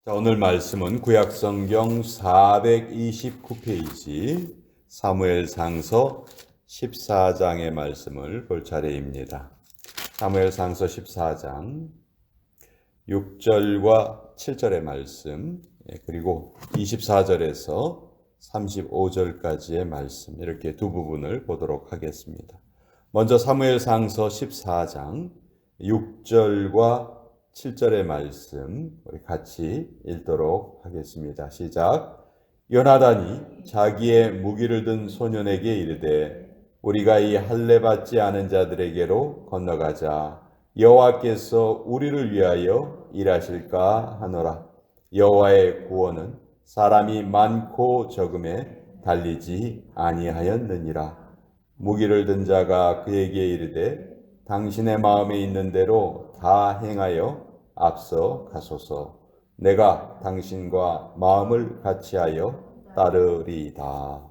자, 오늘 말씀은 구약성경 429페이지 사무엘상서 14장의 말씀을 볼 차례입니다. 사무엘상서 14장 6절과 7절의 말씀, 그리고 24절에서 35절까지의 말씀, 이렇게 두 부분을 보도록 하겠습니다. 먼저 사무엘상서 14장 6절과 7절의 말씀 우리 같이 읽도록 하겠습니다. 시작. 요나단이 자기의 무기를 든 소년에게 이르되 우리가 이 할례 받지 않은 자들에게로 건너가자. 여호와께서 우리를 위하여 일하실까 하노라. 여호와의 구원은 사람이 많고 적음에 달리지 아니하였느니라. 무기를 든 자가 그에게 이르되 당신의 마음에 있는 대로 다 행하여 앞서 가소서. 내가 당신과 마음을 같이하여 따르리이다.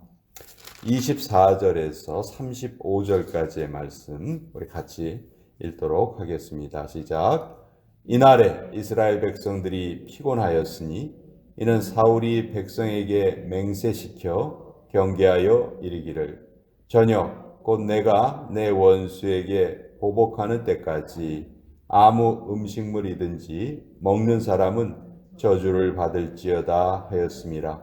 24절에서 35절까지의 말씀 우리 같이 읽도록 하겠습니다. 시작. 이날에 이스라엘 백성들이 피곤하였으니 이는 사울이 백성에게 맹세시켜 경계하여 이르기를 저녁 곧 내가 내 원수에게 보복하는 때까지 아무 음식물이든지 먹는 사람은 저주를 받을지어다 하였음이라.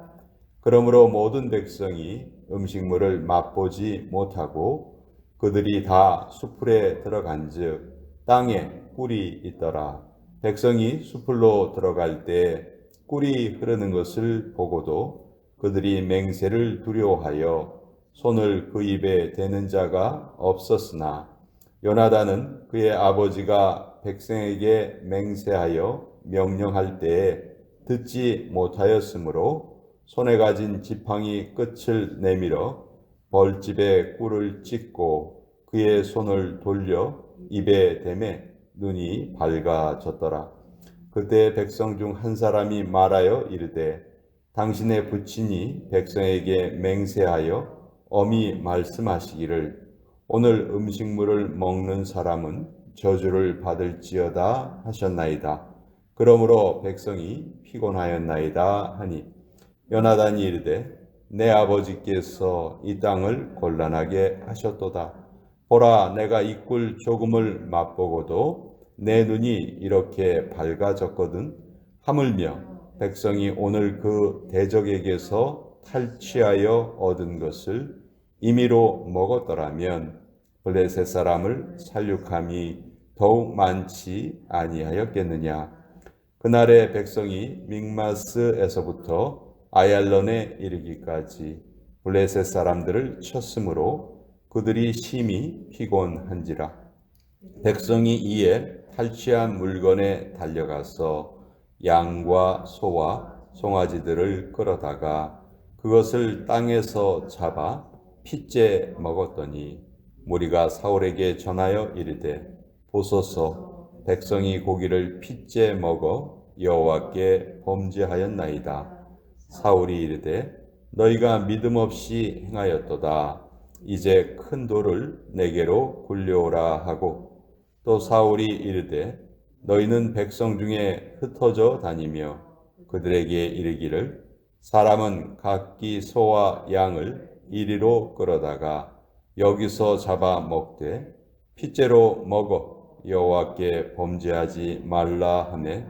그러므로 모든 백성이 음식물을 맛보지 못하고 그들이 다 수풀에 들어간즉 땅에 꿀이 있더라. 백성이 수풀로 들어갈 때 꿀이 흐르는 것을 보고도 그들이 맹세를 두려워하여 손을 그 입에 대는 자가 없었으나 요나단은 그의 아버지가 백성에게 맹세하여 명령할 때에 듣지 못하였으므로 손에 가진 지팡이 끝을 내밀어 벌집에 꿀을 찍고 그의 손을 돌려 입에 대매 눈이 밝아졌더라. 그때 백성 중 한 사람이 말하여 이르되 당신의 부친이 백성에게 맹세하여 엄히 말씀하시기를 오늘 음식물을 먹는 사람은 저주를 받을지어다 하셨나이다. 그러므로 백성이 피곤하였나이다 하니 요나단이 이르되 내 아버지께서 이 땅을 곤란하게 하셨도다. 보라, 내가 이 꿀 조금을 맛보고도 내 눈이 이렇게 밝아졌거든. 하물며 백성이 오늘 그 대적에게서 탈취하여 얻은 것을 임의로 먹었더라면 블레셋 사람을 살육함이 더욱 많지 아니하였겠느냐. 그날의 백성이 믹마스에서부터 아얄론에 이르기까지 블레셋 사람들을 쳤으므로 그들이 심히 피곤한지라. 백성이 이에 탈취한 물건에 달려가서 양과 소와 송아지들을 끌어다가 그것을 땅에서 잡아 핏째 먹었더니 무리가 사울에게 전하여 이르되 보소서 백성이 고기를 핏째 먹어 여호와께 범죄하였나이다. 사울이 이르되 너희가 믿음 없이 행하였도다. 이제 큰 돌을 내게로 굴려오라 하고 또 사울이 이르되 너희는 백성 중에 흩어져 다니며 그들에게 이르기를 사람은 각기 소와 양을 이리로 끌어다가 여기서 잡아 먹되 핏째로 먹어 여호와께 범죄하지 말라 하매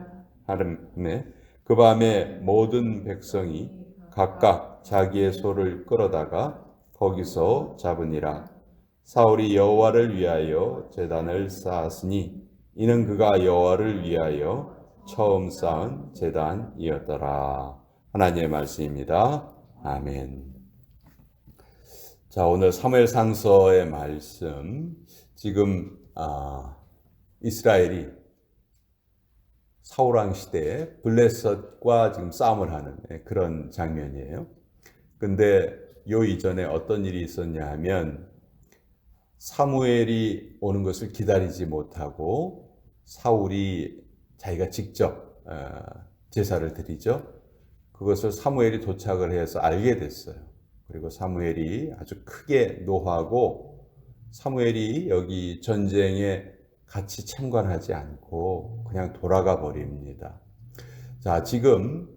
그 밤에 모든 백성이 각각 자기의 소를 끌어다가 거기서 잡으니라. 사울이 여호와를 위하여 제단을 쌓았으니 이는 그가 여호와를 위하여 처음 쌓은 제단이었더라. 하나님의 말씀입니다. 아멘. 자, 오늘 사무엘상서의 말씀, 지금 이스라엘이 사울왕 시대에 블레셋과 지금 싸움을 하는 그런 장면이에요. 근데 요 이전에 어떤 일이 있었냐 하면 사무엘이 오는 것을 기다리지 못하고 사울이 자기가 직접 제사를 드리죠. 그것을 사무엘이 도착을 해서 알게 됐어요. 그리고 사무엘이 아주 크게 노하고 사무엘이 여기 전쟁에 같이 참관하지 않고 그냥 돌아가 버립니다. 자, 지금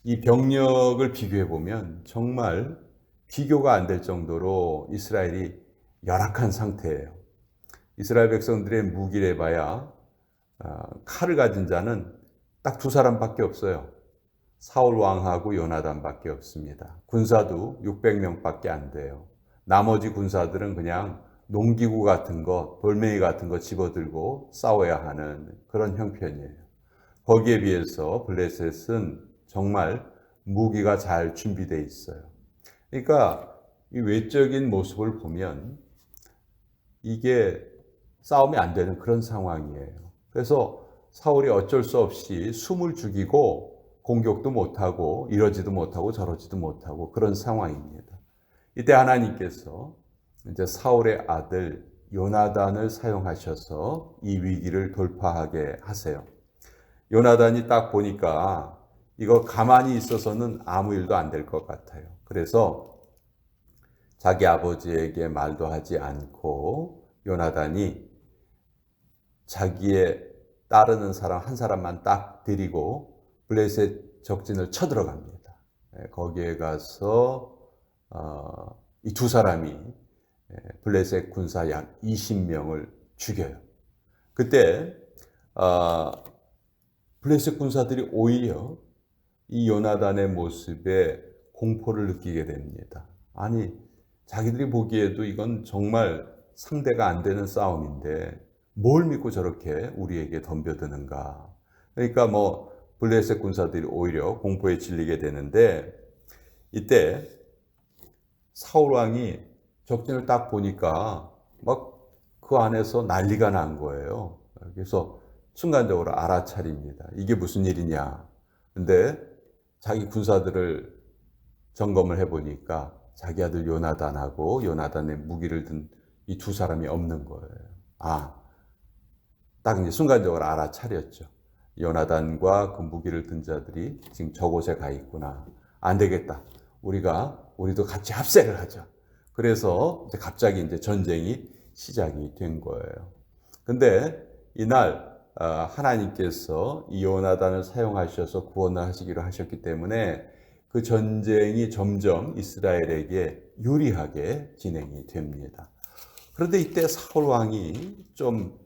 이 병력을 비교해 보면 정말 비교가 안 될 정도로 이스라엘이 열악한 상태예요. 이스라엘 백성들의 무기를 해봐야 칼을 가진 자는 딱 두 사람밖에 없어요. 사울 왕하고 요나단밖에 없습니다. 군사도 600명밖에 안 돼요. 나머지 군사들은 그냥 농기구 같은 거, 돌멩이 같은 거 집어들고 싸워야 하는 그런 형편이에요. 거기에 비해서 블레셋은 정말 무기가 잘 준비되어 있어요. 그러니까 이 외적인 모습을 보면 이게 싸움이 안 되는 그런 상황이에요. 그래서 사울이 어쩔 수 없이 숨을 죽이고 공격도 못하고 이러지도 못하고 저러지도 못하고 그런 상황입니다. 이때 하나님께서 이제 사울의 아들 요나단을 사용하셔서 이 위기를 돌파하게 하세요. 요나단이 딱 보니까 이거 가만히 있어서는 아무 일도 안 될 것 같아요. 그래서 자기 아버지에게 말도 하지 않고 요나단이 자기의 따르는 사람 한 사람만 딱 데리고 블레셋 적진을 쳐들어갑니다. 거기에 가서 이 두 사람이 블레셋 군사 약 20명을 죽여요. 그때 블레셋 군사들이 오히려 이 요나단의 모습에 공포를 느끼게 됩니다. 아니, 자기들이 보기에도 이건 정말 상대가 안 되는 싸움인데 뭘 믿고 저렇게 우리에게 덤벼드는가. 그러니까 블레셋 군사들이 오히려 공포에 질리게 되는데, 이때 사울 왕이 적진을 딱 보니까 막 그 안에서 난리가 난 거예요. 그래서 순간적으로 알아차립니다. 이게 무슨 일이냐. 근데 자기 군사들을 점검을 해보니까 자기 아들 요나단하고 요나단의 무기를 든 이 두 사람이 없는 거예요. 딱 이제 순간적으로 알아차렸죠. 요나단과 그 무기를 든 자들이 지금 저곳에 가 있구나. 안 되겠다. 우리도 같이 합세를 하자. 그래서 이제 갑자기 이제 전쟁이 시작이 된 거예요. 근데 이날 하나님께서 이 요나단을 사용하셔서 구원을 하시기로 하셨기 때문에 그 전쟁이 점점 이스라엘에게 유리하게 진행이 됩니다. 그런데 이때 사울 왕이 좀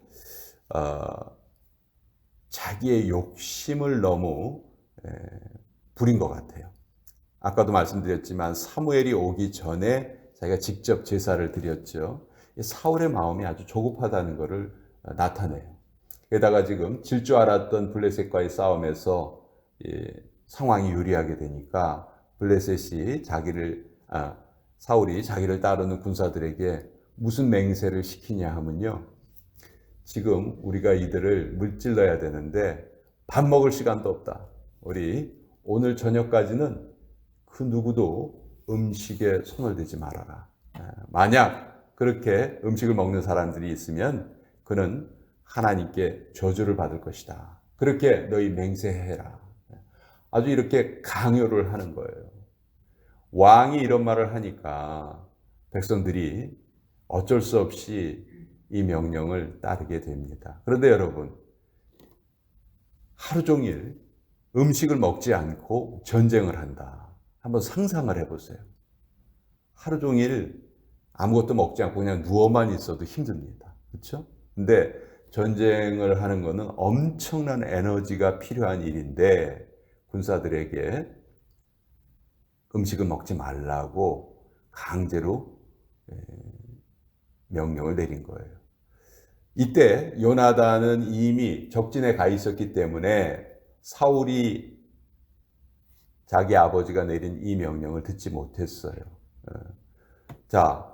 자기의 욕심을 너무 부린 것 같아요. 아까도 말씀드렸지만 사무엘이 오기 전에 자기가 직접 제사를 드렸죠. 사울의 마음이 아주 조급하다는 것을 나타내요. 게다가 지금 질 줄 알았던 블레셋과의 싸움에서 상황이 유리하게 되니까 블레셋이 사울이 자기를 따르는 군사들에게 무슨 맹세를 시키냐 하면요. 지금 우리가 이들을 물질러야 되는데 밥 먹을 시간도 없다. 우리 오늘 저녁까지는 그 누구도 음식에 손을 대지 말아라. 만약 그렇게 음식을 먹는 사람들이 있으면 그는 하나님께 저주를 받을 것이다. 그렇게 너희 맹세해라. 아주 이렇게 강요를 하는 거예요. 왕이 이런 말을 하니까 백성들이 어쩔 수 없이 이 명령을 따르게 됩니다. 그런데 여러분, 하루 종일 음식을 먹지 않고 전쟁을 한다. 한번 상상을 해보세요. 하루 종일 아무것도 먹지 않고 그냥 누워만 있어도 힘듭니다. 그렇죠? 근데 전쟁을 하는 것은 엄청난 에너지가 필요한 일인데 군사들에게 음식을 먹지 말라고 강제로 명령을 내린 거예요. 이때 요나단은 이미 적진에 가 있었기 때문에 사울이 자기 아버지가 내린 이 명령을 듣지 못했어요. 자,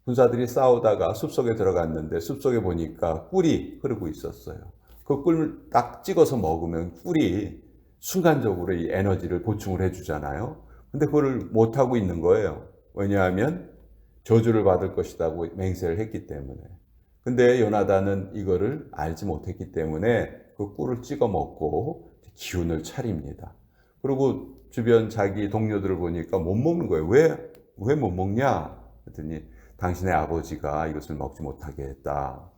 군사들이 싸우다가 숲속에 들어갔는데 숲속에 보니까 꿀이 흐르고 있었어요. 그 꿀을 딱 찍어서 먹으면 꿀이 순간적으로 이 에너지를 보충을 해주잖아요. 근데 그걸 못하고 있는 거예요. 왜냐하면 저주를 받을 것이라고 맹세를 했기 때문에. 근데 요나단은 이거를 알지 못했기 때문에 그 꿀을 찍어 먹고 기운을 차립니다. 그리고 주변 자기 동료들을 보니까 못 먹는 거예요. 왜 못 먹냐? 그랬더니 당신의 아버지가 이것을 먹지 못하게 했다.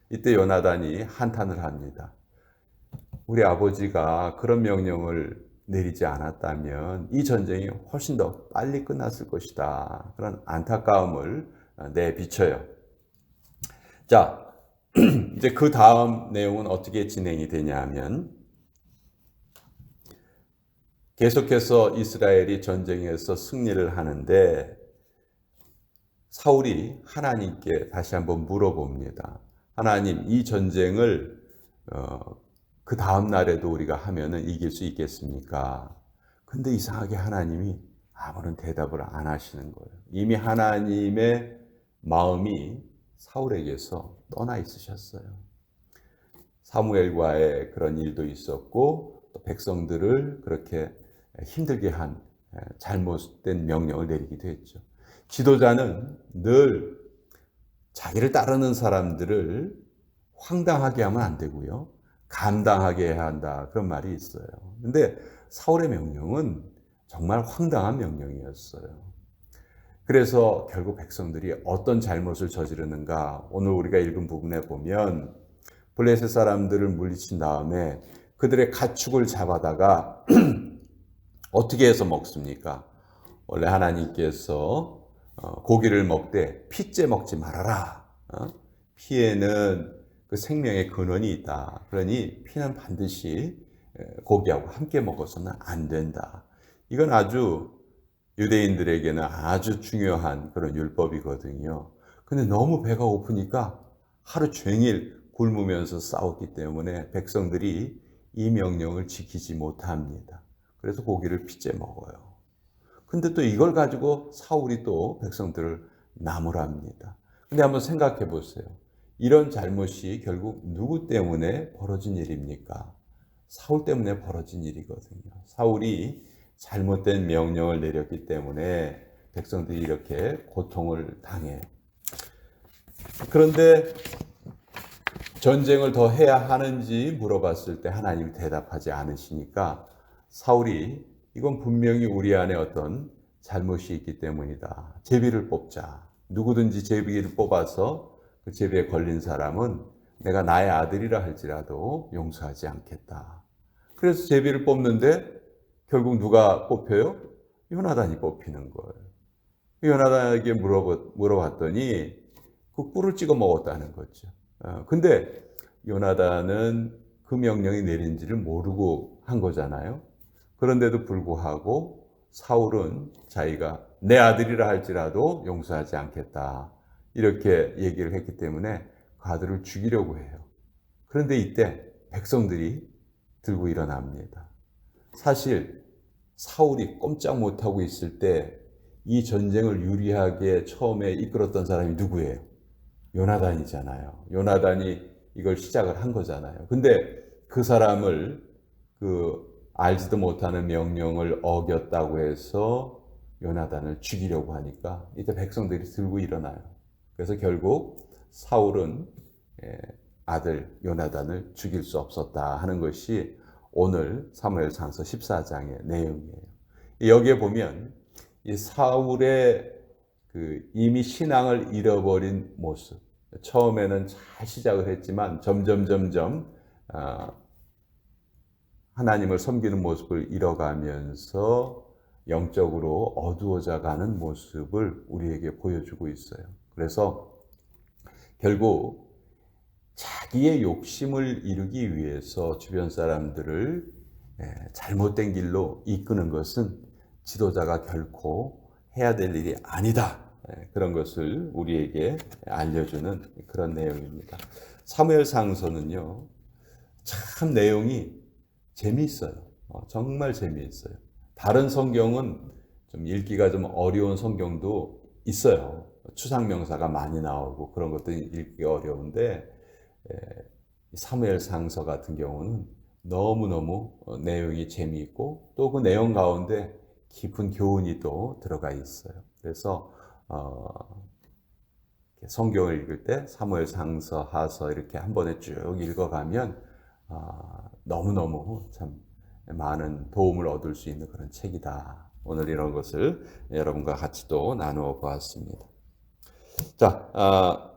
이때 요나단이 한탄을 합니다. 우리 아버지가 그런 명령을 내리지 않았다면 이 전쟁이 훨씬 더 빨리 끝났을 것이다. 그런 안타까움을 내비쳐요. 자, 이제 그 다음 내용은 어떻게 진행이 되냐 하면 계속해서 이스라엘이 전쟁에서 승리를 하는데 사울이 하나님께 다시 한번 물어봅니다. 하나님, 이 전쟁을 그 다음 날에도 우리가 하면은 이길 수 있겠습니까? 근데 이상하게 하나님이 아무런 대답을 안 하시는 거예요. 이미 하나님의 마음이 사울에게서 떠나 있으셨어요. 사무엘과의 그런 일도 있었고 또 백성들을 그렇게 힘들게 한 잘못된 명령을 내리기도 했죠. 지도자는 늘 자기를 따르는 사람들을 황당하게 하면 안 되고요. 감당하게 해야 한다. 그런 말이 있어요. 근데 사울의 명령은 정말 황당한 명령이었어요. 그래서 결국 백성들이 어떤 잘못을 저지르는가 오늘 우리가 읽은 부분에 보면 블레셋 사람들을 물리친 다음에 그들의 가축을 잡아다가 어떻게 해서 먹습니까? 원래 하나님께서 고기를 먹되 피째 먹지 말아라. 피에는 그 생명의 근원이 있다. 그러니 피는 반드시 고기하고 함께 먹어서는 안 된다. 이건 아주 유대인들에게는 아주 중요한 그런 율법이거든요. 근데 너무 배가 고프니까 하루 종일 굶으면서 싸웠기 때문에 백성들이 이 명령을 지키지 못합니다. 그래서 고기를 피째 먹어요. 근데 또 이걸 가지고 사울이 또 백성들을 나무랍니다. 근데 한번 생각해 보세요. 이런 잘못이 결국 누구 때문에 벌어진 일입니까? 사울 때문에 벌어진 일이거든요. 사울이 잘못된 명령을 내렸기 때문에 백성들이 이렇게 고통을 당해요. 그런데 전쟁을 더 해야 하는지 물어봤을 때 하나님이 대답하지 않으시니까 사울이 이건 분명히 우리 안에 어떤 잘못이 있기 때문이다. 제비를 뽑자. 누구든지 제비를 뽑아서 그 제비에 걸린 사람은 내가 나의 아들이라 할지라도 용서하지 않겠다. 그래서 제비를 뽑는데 결국 누가 뽑혀요? 요나단이 뽑히는 거예요. 요나단에게 물어봤더니 그 꿀을 찍어 먹었다는 거죠. 근데 요나단은 그 명령이 내린지를 모르고 한 거잖아요. 그런데도 불구하고 사울은 자기가 내 아들이라 할지라도 용서하지 않겠다. 이렇게 얘기를 했기 때문에 그 아들을 죽이려고 해요. 그런데 이때 백성들이 들고 일어납니다. 사실 사울이 꼼짝 못하고 있을 때 이 전쟁을 유리하게 처음에 이끌었던 사람이 누구예요? 요나단이잖아요. 요나단이 이걸 시작을 한 거잖아요. 근데 그 사람을 알지도 못하는 명령을 어겼다고 해서 요나단을 죽이려고 하니까 이때 백성들이 들고 일어나요. 그래서 결국 사울은 아들 요나단을 죽일 수 없었다 하는 것이 오늘 사무엘상서 14장의 내용이에요. 여기에 보면 이 사울의 이미 신앙을 잃어버린 모습, 처음에는 잘 시작을 했지만 점점 하나님을 섬기는 모습을 잃어가면서 영적으로 어두워져 가는 모습을 우리에게 보여주고 있어요. 그래서 결국 자기의 욕심을 이루기 위해서 주변 사람들을 잘못된 길로 이끄는 것은 지도자가 결코 해야 될 일이 아니다. 그런 것을 우리에게 알려주는 그런 내용입니다. 사무엘상서는요, 참 내용이 재미있어요. 정말 재미있어요. 다른 성경은 좀 읽기가 좀 어려운 성경도 있어요. 추상명사가 많이 나오고 그런 것들이 읽기 어려운데 사무엘상서 같은 경우는 너무너무 내용이 재미있고 또 그 내용 가운데 깊은 교훈이 또 들어가 있어요. 그래서 성경을 읽을 때 사무엘상서, 하서 이렇게 한 번에 쭉 읽어가면 너무너무 참 많은 도움을 얻을 수 있는 그런 책이다. 오늘 이런 것을 여러분과 같이 또 나누어 보았습니다. 자,